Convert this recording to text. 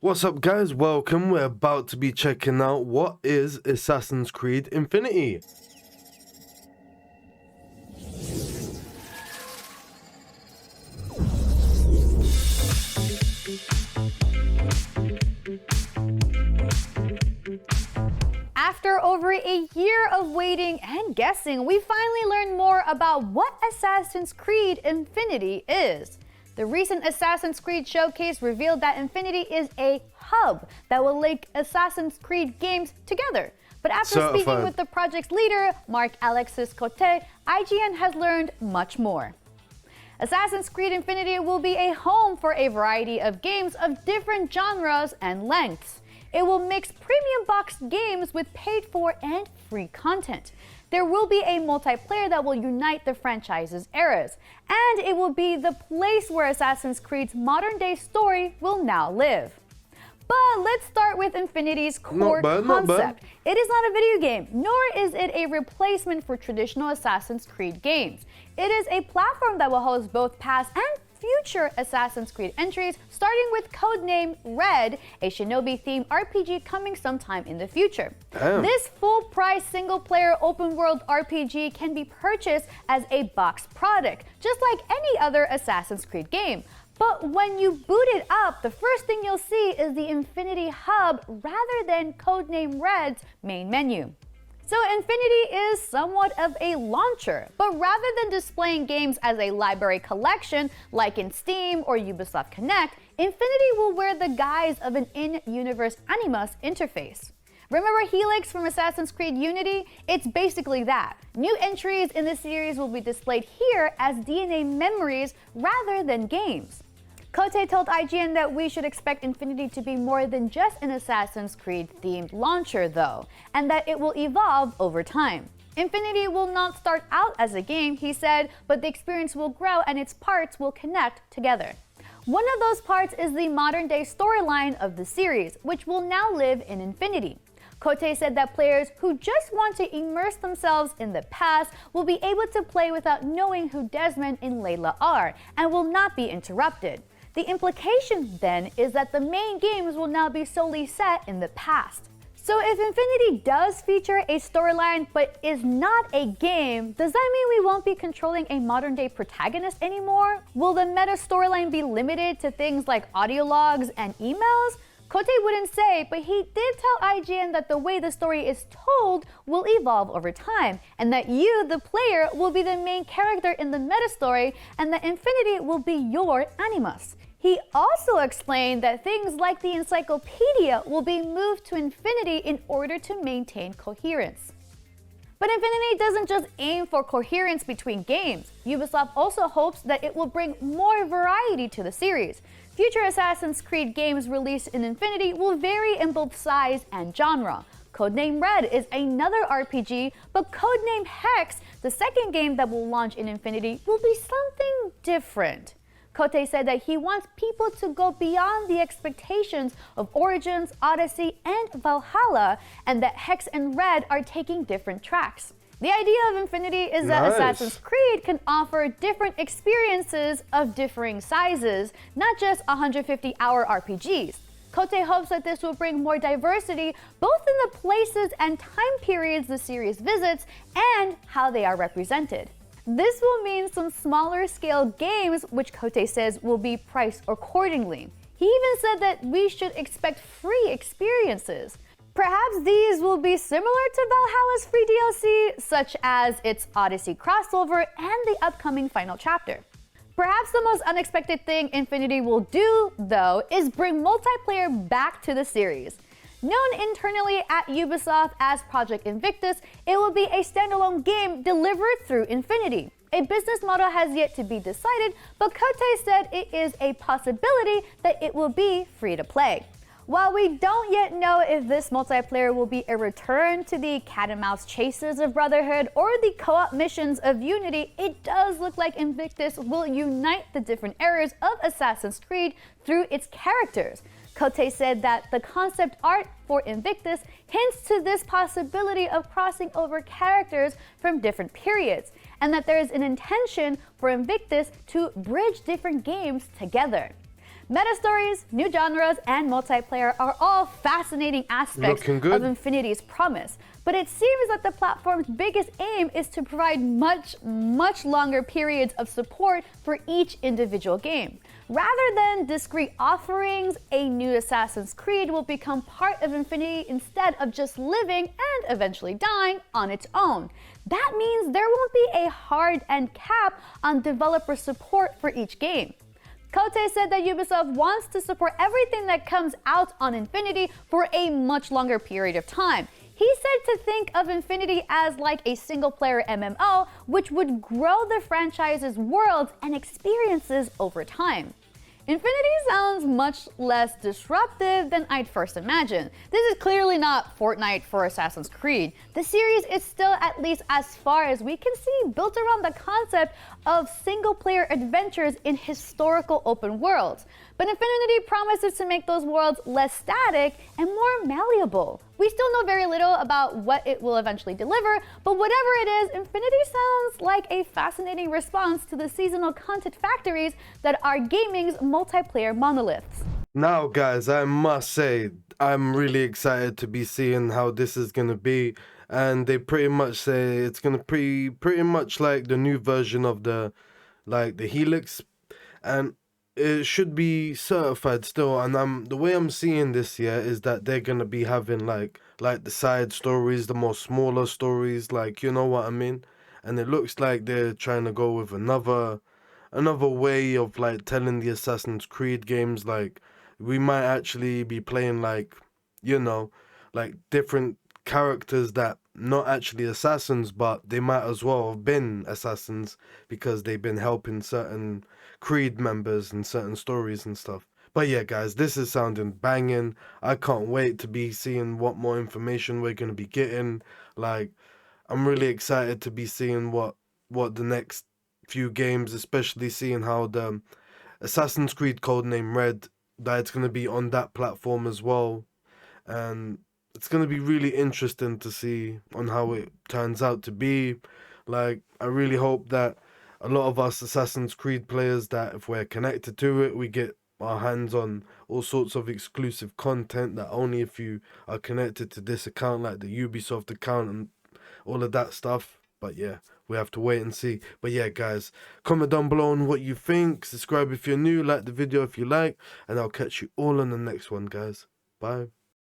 What's up, guys? Welcome. We're about to be checking out what is Assassin's Creed Infinity. After over a year of waiting and guessing, we finally learned more about what Assassin's Creed Infinity is. The recent Assassin's Creed showcase revealed that Infinity is a hub that will link Assassin's Creed games together. But after speaking with the project's leader, Marc-Alexis Cote, IGN has learned much more. Assassin's Creed Infinity will be a home for a variety of games of different genres and lengths. It will mix premium boxed games with paid for and free content. There will be a multiplayer that will unite the franchise's eras, and it will be the place where Assassin's Creed's modern day story will now live. But let's start with Infinity's core concept. It is not a video game, nor is it a replacement for traditional Assassin's Creed games. It is a platform that will host both past and future Assassin's Creed entries, starting with codename Red, a shinobi-themed RPG coming sometime in the future. This full-price single-player open-world RPG can be purchased as a boxed product, just like any other Assassin's Creed game. But when you boot it up, the first thing you'll see is the Infinity Hub rather than codename Red's main menu. So Infinity is somewhat of a launcher, but rather than displaying games as a library collection like in Steam or Ubisoft Connect, Infinity will wear the guise of an in-universe Animus interface. Remember Helix from Assassin's Creed Unity? It's basically that. New entries in the series will be displayed here as DNA memories rather than games. Cote told IGN that we should expect Infinity to be more than just an Assassin's Creed themed launcher though, and that it will evolve over time. Infinity will not start out as a game, he said, but the experience will grow and its parts will connect together. One of those parts is the modern day storyline of the series, which will now live in Infinity. Cote said that players who just want to immerse themselves in the past will be able to play without knowing who Desmond and Layla are, and will not be interrupted. The implication then is that the main games will now be solely set in the past. So if Infinity does feature a storyline but is not a game, does that mean we won't be controlling a modern day protagonist anymore? Will the meta storyline be limited to things like audio logs and emails? Cote wouldn't say, but he did tell IGN that the way the story is told will evolve over time, and that you, the player, will be the main character in the meta story, and that Infinity will be your Animus. He also explained that things like the encyclopedia will be moved to Infinity in order to maintain coherence. But Infinity doesn't just aim for coherence between games. Ubisoft also hopes that it will bring more variety to the series. Future Assassin's Creed games released in Infinity will vary in both size and genre. Codename Red is another RPG, but Codename Hex, the second game that will launch in Infinity, will be something different. Cote said that he wants people to go beyond the expectations of Origins, Odyssey, and Valhalla, and that Hex and Red are taking different tracks. The idea of Infinity is that Assassin's Creed can offer different experiences of differing sizes, not just 150-hour RPGs. Cote hopes that this will bring more diversity both in the places and time periods the series visits and how they are represented. This will mean some smaller scale games, which Cote says will be priced accordingly. He even said that we should expect free experiences. Perhaps these will be similar to Valhalla's free DLC, such as its Odyssey crossover and the upcoming final chapter. Perhaps the most unexpected thing Infinity will do, though, is bring multiplayer back to the series. Known internally at Ubisoft as Project Invictus, it will be a standalone game delivered through Infinity. A business model has yet to be decided, but Cote said it is a possibility that it will be free to play. While we don't yet know if this multiplayer will be a return to the cat and mouse chases of Brotherhood or the co-op missions of Unity, it does look like Invictus will unite the different eras of Assassin's Creed through its characters. Cote said that the concept art for Invictus hints to this possibility of crossing over characters from different periods, and that there is an intention for Invictus to bridge different games together. Meta stories, new genres, and multiplayer are all fascinating aspects Looking good. of Infinity's promise. But it seems that the platform's biggest aim is to provide much longer periods of support for each individual game. Rather than discrete offerings, a new Assassin's Creed will become part of Infinity instead of just living and eventually dying on its own. That means there won't be a hard end cap on developer support for each game. Cote said that Ubisoft wants to support everything that comes out on Infinity for a much longer period of time. He said to think of Infinity as like a single-player MMO, which would grow the franchise's worlds and experiences over time. Infinity sounds much less disruptive than I'd first imagined. This is clearly not Fortnite for Assassin's Creed. The series is still, at least as far as we can see, built around the concept of single-player adventures in historical open worlds. But Infinity promises to make those worlds less static and more malleable. We still know very little about what it will eventually deliver, but whatever it is, Infinity sounds like a fascinating response to the seasonal content factories that are gaming's multiplayer monoliths. Now, guys, I must say, I'm really excited to be seeing how this is going to be. And they pretty much say it's going to be pretty much like the new version of the Helix. And it should be certified still, and the way I'm seeing this here is that they're gonna be having like the side stories, the more smaller stories, like, you know what I mean? And it looks like they're trying to go with another way of like telling the Assassin's Creed games. Like, we might actually be playing like, you know, like different characters that not actually assassins, but they might as well have been assassins because they've been helping certain Creed members in certain stories and stuff. But yeah, guys, this is sounding banging. I can't wait to be seeing what more information we're going to be getting. Like, I'm really excited to be seeing what the next few games, especially seeing how the Assassin's Creed Codename Red, that it's going to be on that platform as well. And it's going to be really interesting to see on how it turns out to be. Like, I really hope that a lot of us Assassin's Creed players, that if we're connected to it, we get our hands on all sorts of exclusive content that only if you are connected to this account, like the Ubisoft account and all of that stuff. But yeah, we have to wait and see. But yeah, guys, comment down below on what you think. Subscribe if you're new, like the video if you like, and I'll catch you all on the next one, guys. Bye.